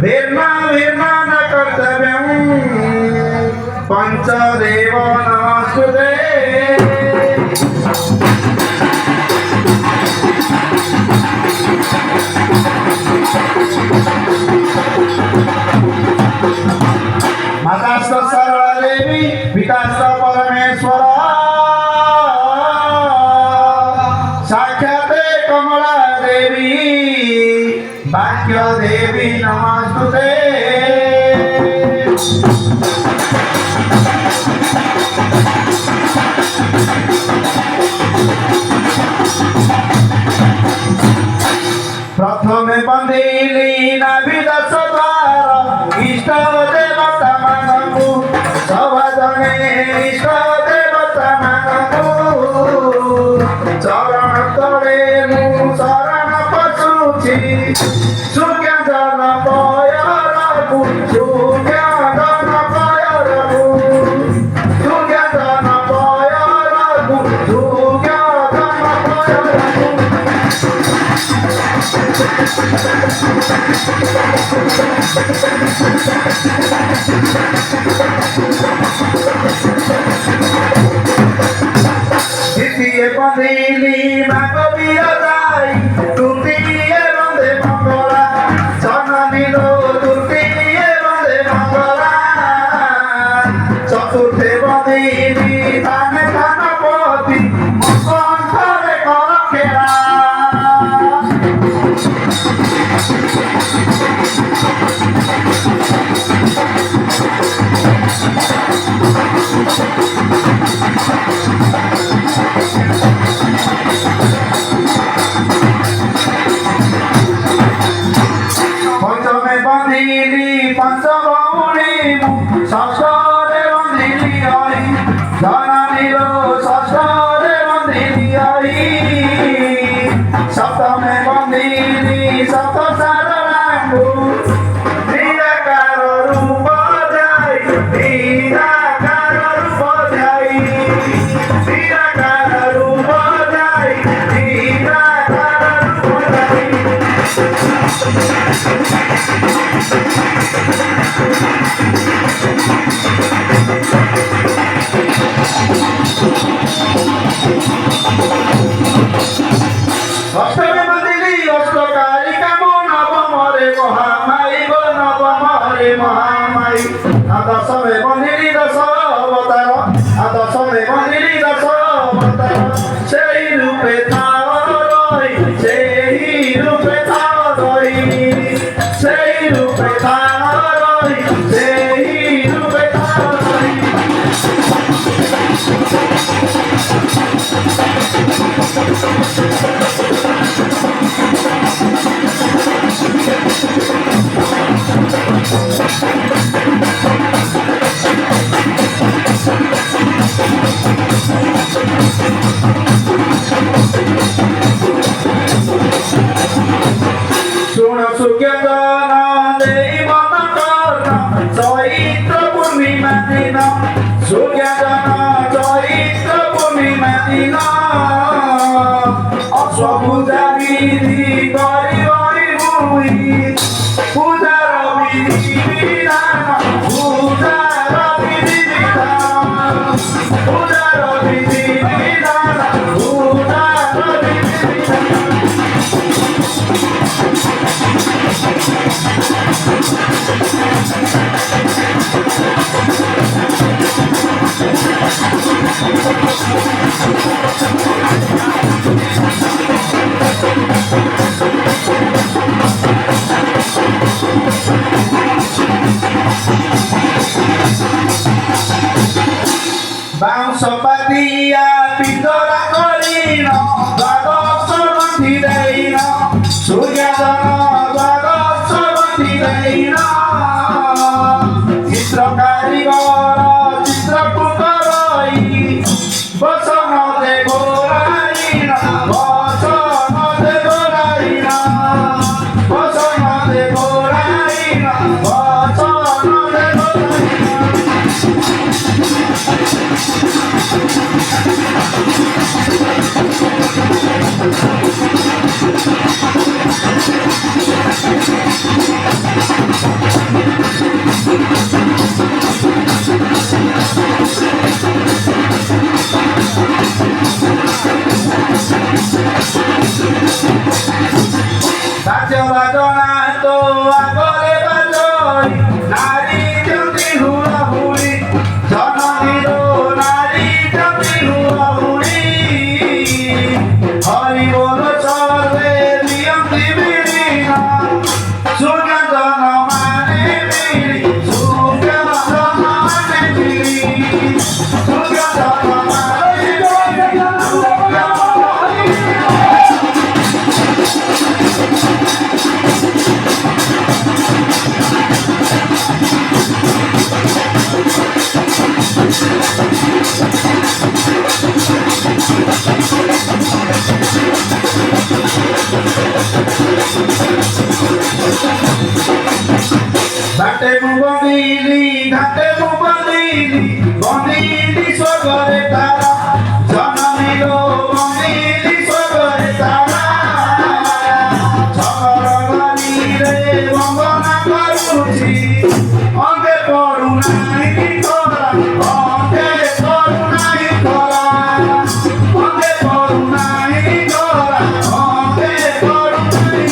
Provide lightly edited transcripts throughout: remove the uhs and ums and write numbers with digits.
वीर्ना वीर्ना न कर्तव्यं पंचदेव नमस्ते मातास्थ सरला देवी पितास्थ परमेश्वर साक्षाते कमला देवी भाग्य देवी नमस्ते प्रथमे बंदिली नाभिदश द्वार इष्ट देवता मानकु सभाजने इष्ट देवता मानकु चरण तले मु शरण पशुछि सुज्ञान पयरकु सुज्ञान पयरकु सुज्ञान पयरकु सुज्ञान पयरकु द्वितीय बंदिली माग बिरदाई तृतीय बंदे मंगला जननी लो तृतीय बंदे मंगला चतुर्थे बंदिली दान गणपति कंठरे कर खेला पंचमे बंदिली पंचगौरी षष्ठे बंदिली हरि जननी लो षष्ठे बंदिली हरि सप्तमे बंदिली सप्त सारंगु निराकार रूप ध्याय निराकार रूप ध्याय निराकार रूप ध्याय निराकार रूप ध्याय अष्टमे बंदिली अष्टकालिका नवमरे महामाई गो नवमरे महामाई दशमे बंदिली दश अवतार दशमे बंदिली दश अवतार सेई रूपे थारई सेई रूपे थारई सेई रूपे थारई सेई रूपे थारई सुन सुज्ञान देई मन कर्ण चैत्र पूर्णिमा दिन सुज्ञान चैत्र पूर्णिमा दिन अश्वपूजा विधि करि मुई पूजार विधि विधान पूजार विधि विधान पूजार विधि विधान पूजार विधि विधान बाउंस पातिया पिंजरा करिन द्वादश बंधी देइन सूर्योदय द्वादश बंधी देइन चित्र कारीगर चित्र पुकरई बसन दे गोराई घाटे मु बंदिली स्वर्गरे तारा जननी लो बंदिली स्वर्गरे तारा छगर गरी रे वंदना करुछि अंगे पड़ू नाही तोरा अंगे पड़ू नाही तोरा अंगे पड़ू नाही तोरा अंगे पड़ू नाही तोरा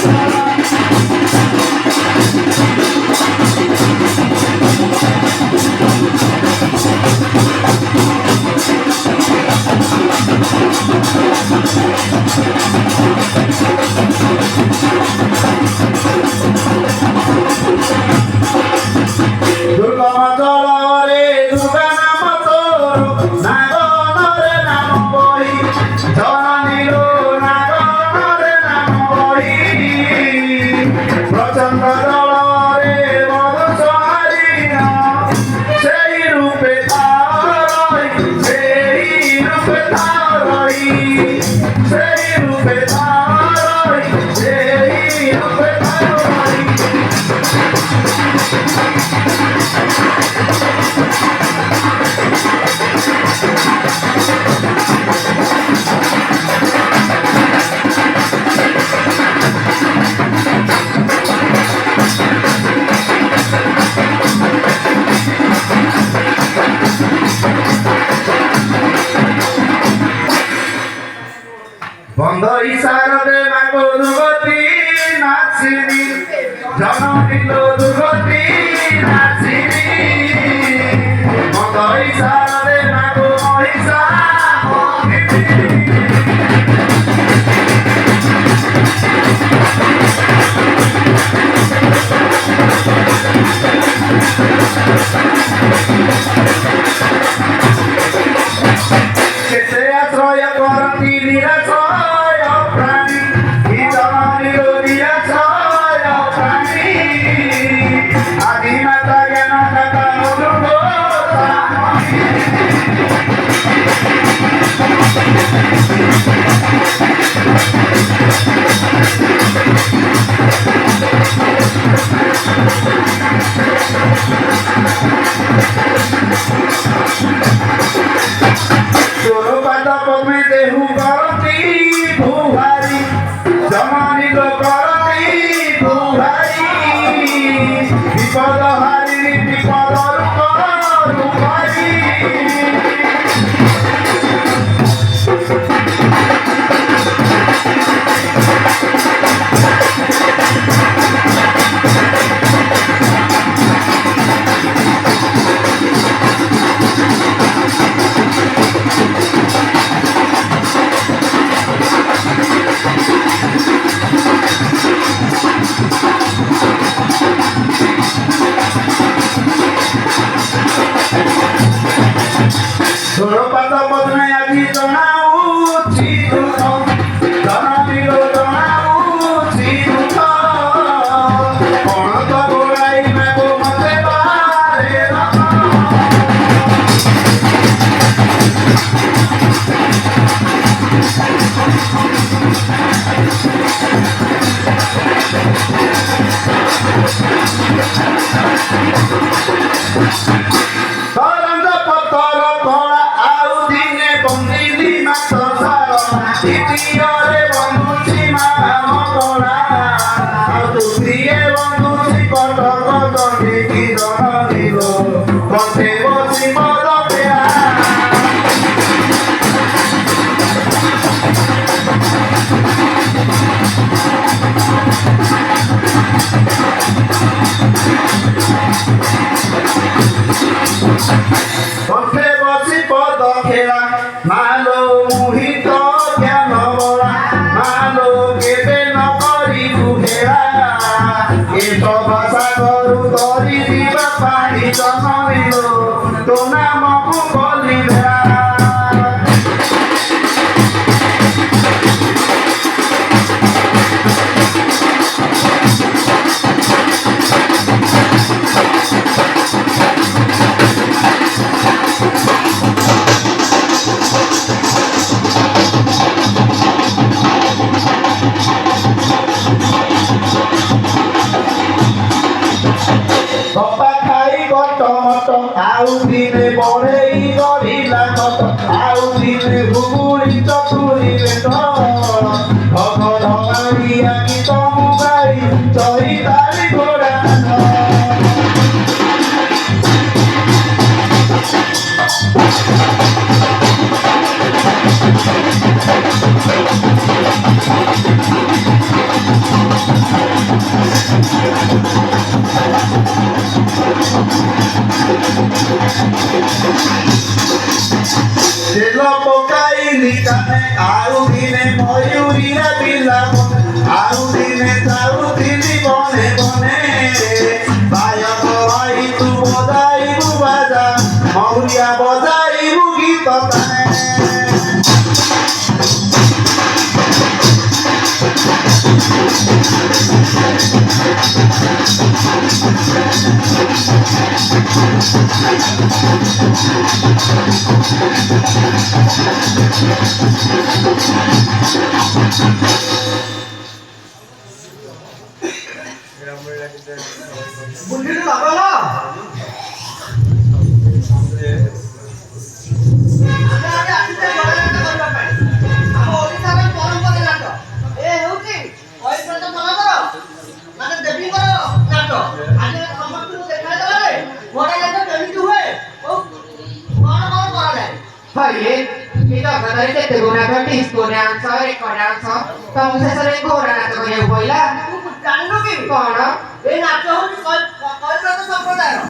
बंध इशार देवा को दुर्गति नाचिनी जननी लो दुर्गति नाचिनी बंध इशार देवा को महिषा केते आश्रय करती निराश्रय प्राणी जननी लो निराश्रय प्राणी आदि माता ज्ञान दाता पद्मे देहु करती भूहारी जननी लो करती भूहारी विपद हारी विपद रूपारी पाद पद्मे आदि जनाऊछि दुख जननी लो जनाऊछि दुख कोण तो गोलाई में गो मते बारे द्वितीय बंधुची मामला तृतीय बंधुची कटक दंडी जननी लो कटे बसी पद कटे बसी पद खेला मालो मुहित ज्ञान बला मालो केबे न करी बुहेला ए तो भाषा करू तरी दिवा पानी जननी लो तो नाम को बोली भेला ବାପା ଖାଇ ଗଟ ମଟ ଆଉ ଦିନେ ବଢ଼େଇ ଗଢ଼ିଲା କଟ ଆଉ ଦିନେ ହୁଗୁଳି ଚତୁରୀ ବେଟ ଭଗଡ଼ ମାରିଆ ଗୀତ ମୁଁ ଗାଇ ଚହି ତାରି ଘୋଡ଼ା তেল পকাইলি কানে ଆଉ ଦିନେ ମୟୁରିଆ ପିଲା ଆଉ ଦିନେ ଯାଉଥିଲି ବନେ ବନେ ବାୟକ ଭାଇ ତୁ ବଜାଇବୁ ବାଜା ମହୁରିଆ ବଜାଇବୁ ଗୀତ ତାନେ ବୁଲିଲୁ ବାବା ଜାଣିଲୁ କି କଣ ଏ ନାଚ ହଉଛି ସମ୍ପ୍ରଦାୟ